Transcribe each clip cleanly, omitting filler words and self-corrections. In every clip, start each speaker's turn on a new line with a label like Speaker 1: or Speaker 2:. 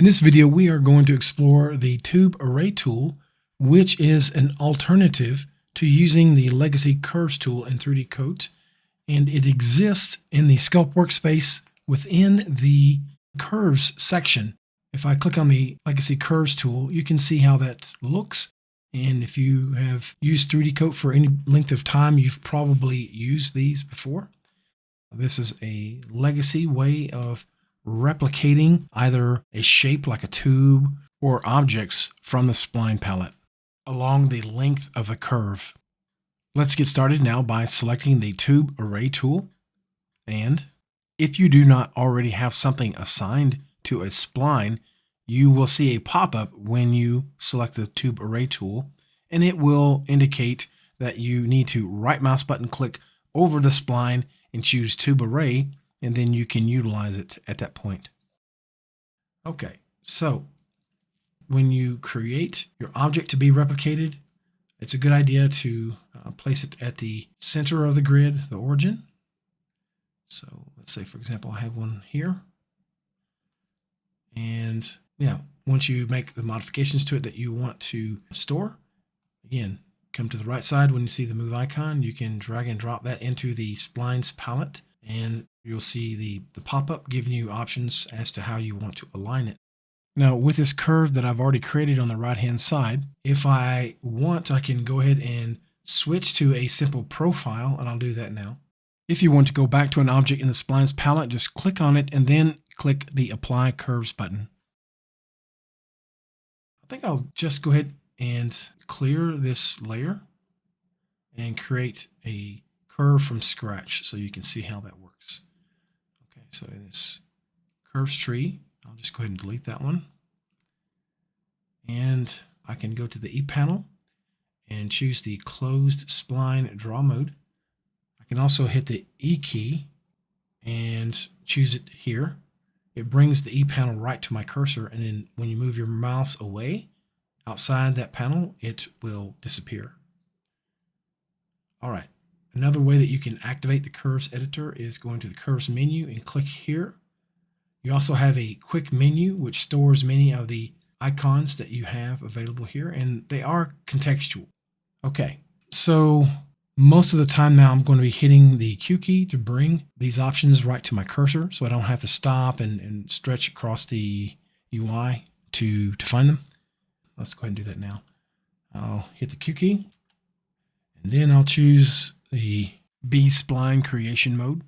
Speaker 1: In this video, we are going to explore the Tube Array tool, which is an alternative to using the legacy Curves tool in 3D Coat, and it exists in the Sculpt workspace within the Curves section. If I click on the legacy Curves tool, you can see how that looks. And if you have used 3D Coat for any length of time, you've probably used these before. This is a legacy way of replicating either a shape like a tube or objects from the spline palette along the length of the curve. Let's get started now by selecting the Tube Array tool. And if you do not already have something assigned to a spline, you will see a pop-up when you select the Tube Array tool, and it will indicate that you need to right mouse button click over the spline and choose Tube Array, and then you can utilize it at that point. Okay, so when you create your object to be replicated, it's a good idea to place it at the center of the grid, the origin. So let's say, for example, I have one here. And yeah, once you make the modifications to it that you want to store, again, come to the right side when you see the move icon, you can drag and drop that into the Splines palette, and you'll see the pop-up giving you options as to how you want to align it. Now, with this curve that I've already created on the right-hand side, if I want, I can go ahead and switch to a simple profile, and I'll do that now. If you want to go back to an object in the Splines palette, just click on it and then click the Apply Curves button. I think I'll just go ahead and clear this layer and create a curve from scratch so you can see how that works. Okay, so in this curves tree, I'll just go ahead and delete that one. And I can go to the E panel and choose the Closed Spline Draw mode. I can also hit the E key and choose it here. It brings the E panel right to my cursor, and then when you move your mouse away outside that panel, it will disappear. All right. Another way that you can activate the Curves editor is going to the Curves menu and click here. You also have a quick menu which stores many of the icons that you have available here, and they are contextual. Okay, so most of the time now I'm going to be hitting the Q key to bring these options right to my cursor so I don't have to stop and stretch across the UI to find them. Let's go ahead and do that now. I'll hit the Q key, and then I'll choose the B-spline creation mode.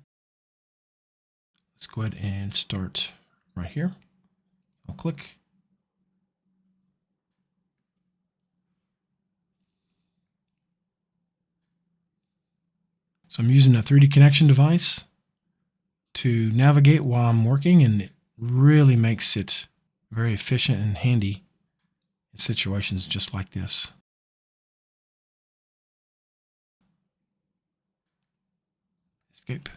Speaker 1: Let's go ahead and start right here. I'll click. So I'm using a 3D connection device to navigate while I'm working, and it really makes it very efficient and handy in situations just like this. Escape.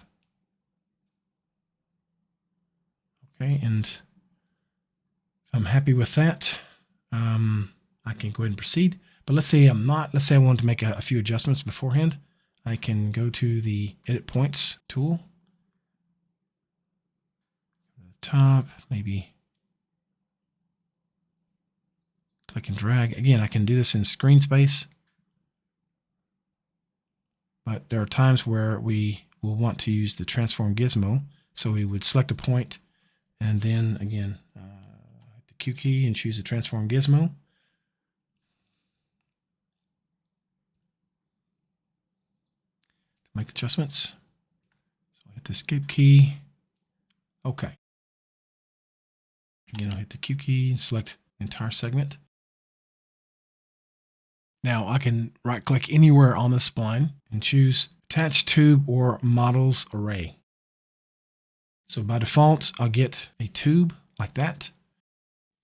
Speaker 1: Okay, and if I'm happy with that, I can go ahead and proceed. But let's say I'm not. Let's say I want to make a few adjustments beforehand. I can go to the Edit Points tool. At the top, maybe click and drag. Again, I can do this in screen space. But there are times where we will want to use the Transform Gizmo. So we would select a point and then again, hit the Q key and choose the Transform Gizmo. Make adjustments. So I'll hit the Escape key. Okay. Again, I'll hit the Q key and select the entire segment. Now I can right click anywhere on the spline and choose Attach Tube or Models Array. So by default, I'll get a tube like that.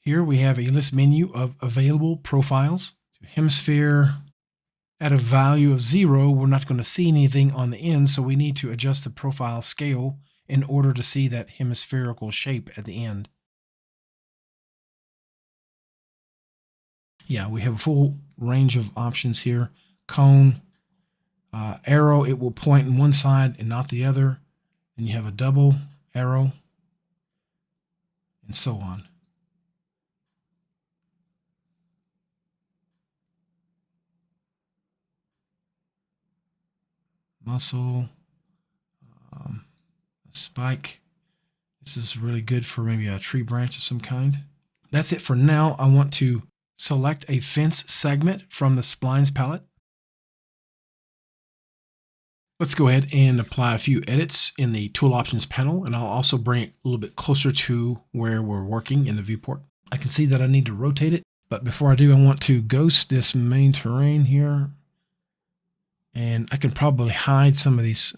Speaker 1: Here we have a list menu of available profiles. Hemisphere. At a value of 0, we're not going to see anything on the end, so we need to adjust the profile scale in order to see that hemispherical shape at the end. Yeah, we have a full range of options here. Cone, arrow, it will point in one side and not the other. And you have a double arrow, and so on. muscle, a spike. This is really good for maybe a tree branch of some kind. That's it for now. I want to select a fence segment from the Splines palette. Let's go ahead and apply a few edits in the Tool Options panel, and I'll also bring it a little bit closer to where we're working in the viewport. I can see that I need to rotate it, but before I do, I want to ghost this main terrain here, and I can probably hide some of these,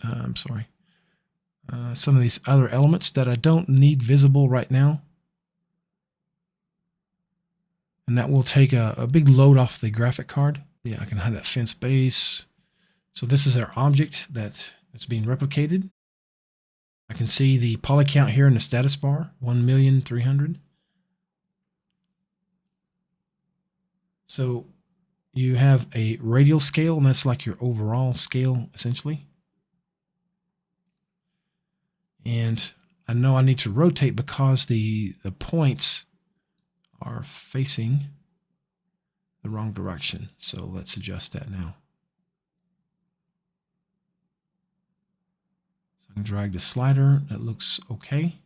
Speaker 1: some of these other elements that I don't need visible right now. And that will take a big load off the graphic card. Yeah, I can hide that fence base. So this is our object that's being replicated. I can see the poly count here in the status bar, 1,300,000. So you have a radial scale, and that's like your overall scale, essentially. And I know I need to rotate because the points are facing the wrong direction. So let's adjust that now. So I can drag the slider. That looks okay.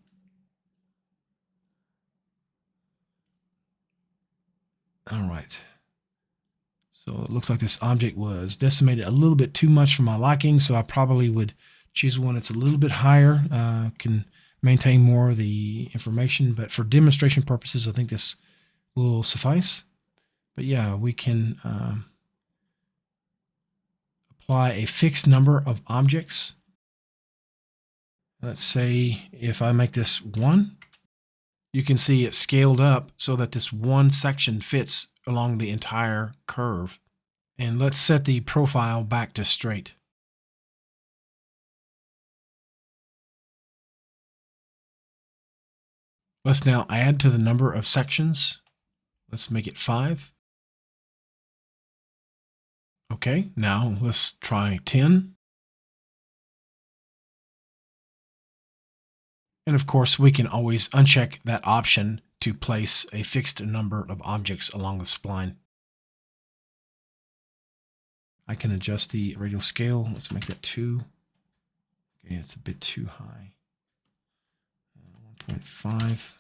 Speaker 1: All right. So it looks like this object was decimated a little bit too much for my liking, so I probably would choose one that's a little bit higher, can maintain more of the information, but for demonstration purposes, I think this will suffice. But yeah, we can apply a fixed number of objects. Let's say if I make this 1, you can see it scaled up so that this one section fits along the entire curve. And let's set the profile back to straight. Let's now add to the number of sections. Let's make it 5. Okay, now let's try 10. And of course, we can always uncheck that option to place a fixed number of objects along the spline. I can adjust the radial scale. Let's make that 2. Okay, it's a bit too high. 1.5.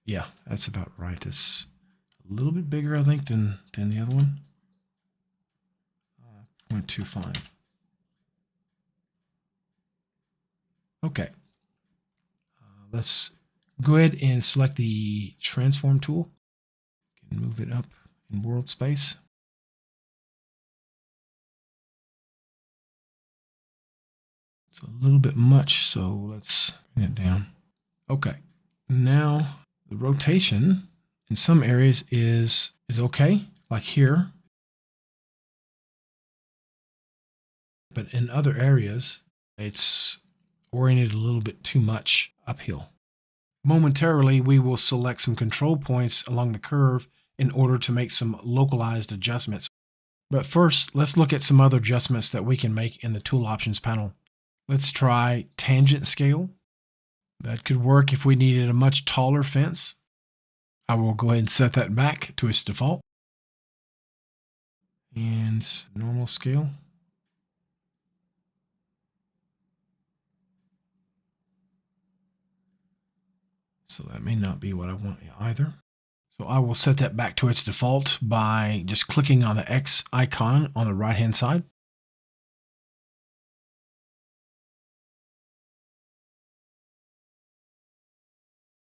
Speaker 1: Yeah, that's about right. It's a little bit bigger, I think, than the other one. 0.25. Okay. Let's go ahead and select the transform tool. You can move it up in world space. It's a little bit much, so let's bring it down. Okay. Now the rotation in some areas is okay, like here. But in other areas, it's oriented a little bit too much uphill. Momentarily, we will select some control points along the curve in order to make some localized adjustments. But first, let's look at some other adjustments that we can make in the Tool Options panel. Let's try tangent scale. That could work if we needed a much taller fence. I will go ahead and set that back to its default. And normal scale. So that may not be what I want either. So I will set that back to its default by just clicking on the X icon on the right-hand side.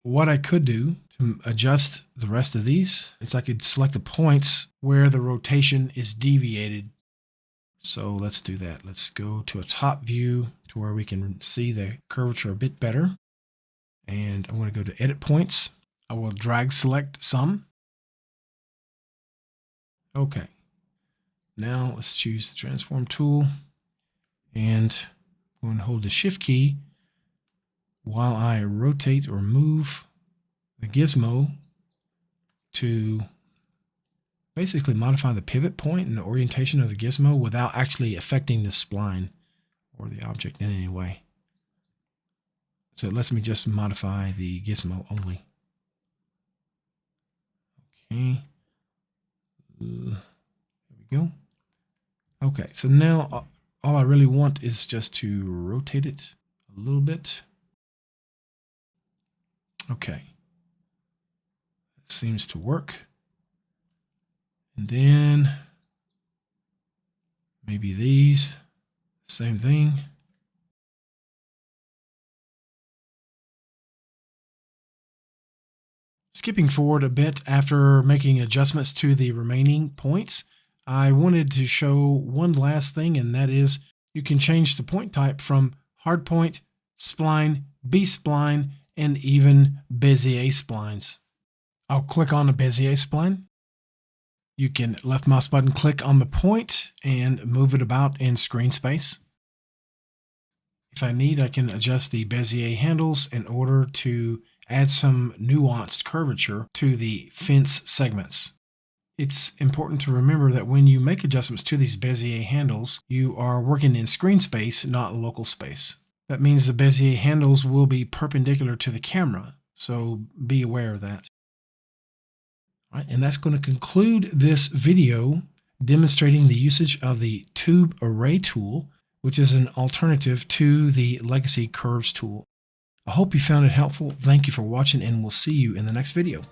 Speaker 1: What I could do to adjust the rest of these is I could select the points where the rotation is deviated. So let's do that. Let's go to a top view to where we can see the curvature a bit better. And I'm going to go to Edit Points. I will drag select some. Okay. Now let's choose the Transform tool and I'm going to hold the Shift key while I rotate or move the gizmo to basically modify the pivot point and the orientation of the gizmo without actually affecting the spline or the object in any way. So it lets me just modify the gizmo only. Okay. There we go. Okay, so now all I really want is just to rotate it a little bit. Okay. That seems to work. And then maybe these, same thing. Skipping forward a bit after making adjustments to the remaining points, I wanted to show one last thing, and that is you can change the point type from hardpoint, spline, B-spline, and even Bezier splines. I'll click on a Bezier spline. You can left mouse button click on the point and move it about in screen space. If I need, I can adjust the Bezier handles in order to add some nuanced curvature to the fence segments. It's important to remember that when you make adjustments to these Bezier handles, you are working in screen space, not local space. That means the Bezier handles will be perpendicular to the camera, so be aware of that. All right, and that's going to conclude this video demonstrating the usage of the Tube Array tool, which is an alternative to the legacy Curves tool. I hope you found it helpful. Thank you for watching, and we'll see you in the next video.